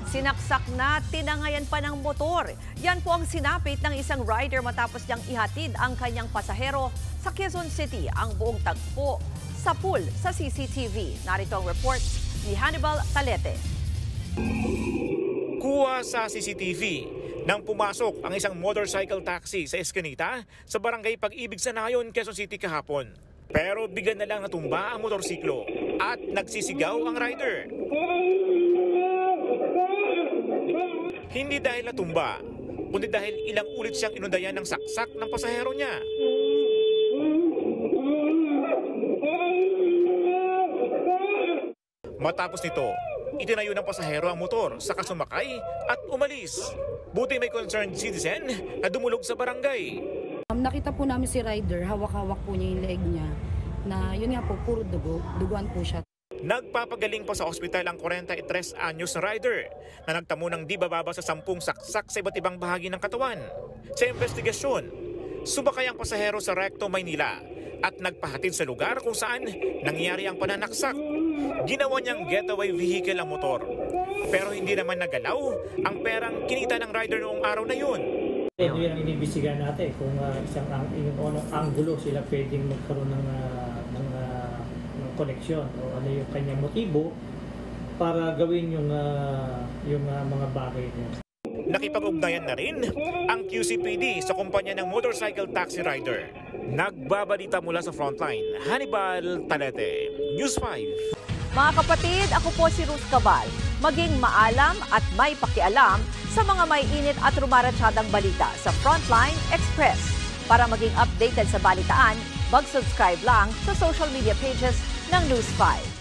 Sinaksak na, tinangayan pa ng motor. Yan po ang sinapit ng isang rider matapos niyang ihatid ang kanyang pasahero sa Quezon City. Ang buong tagpo sa pool sa CCTV. Narito ang report ni Hannibal Talete. Kuha sa CCTV nang pumasok ang isang motorcycle taxi sa Escanita sa barangay Pag-ibig sa Nayon, Quezon City kahapon. Pero bigla na lang natumba ang motorsiklo at nagsisigaw ang rider. Hindi dahil natumba, kundi dahil ilang ulit siyang inundayan ng saksak ng pasahero niya. Matapos nito, itinayo ng pasahero ang motor sa sumakay at umalis. Buti may concerned citizen na dumulog sa barangay. Nakita po namin si rider, hawak-hawak po niya yung leg niya na yun nga po, puro duguan po siya. Nagpapagaling pa sa ospital ang 43 anyos na rider na nagtamo ng di bababa sa 10 saksak sa iba't ibang bahagi ng katawan. Sa investigasyon, sumakay ang pasahero sa Recto, Maynila at nagpahatid sa lugar kung saan nangyari ang pananaksak. Ginawa niyang getaway vehicle ang motor. Pero hindi naman nagalaw ang perang kinita ng rider noong araw na yun. Ito yung inibisigan natin kung yung anggulo sila pwedeng magkaroon ng koneksyon o ano yung kanyang motibo para gawin yung mga bagay niya. Nakipag-ugnayan na rin ang QCPD sa kumpanya ng motorcycle taxi rider. Nagbabalita mula sa frontline, Hannibal Talete, News 5. Mga kapatid, ako po si Ruth Cabal. Maging maalam at may pakialam sa mga may init at rumaratsyadang balita sa Frontline Express. Para maging updated sa balitaan, mag-subscribe lang sa social media pages ng News 5.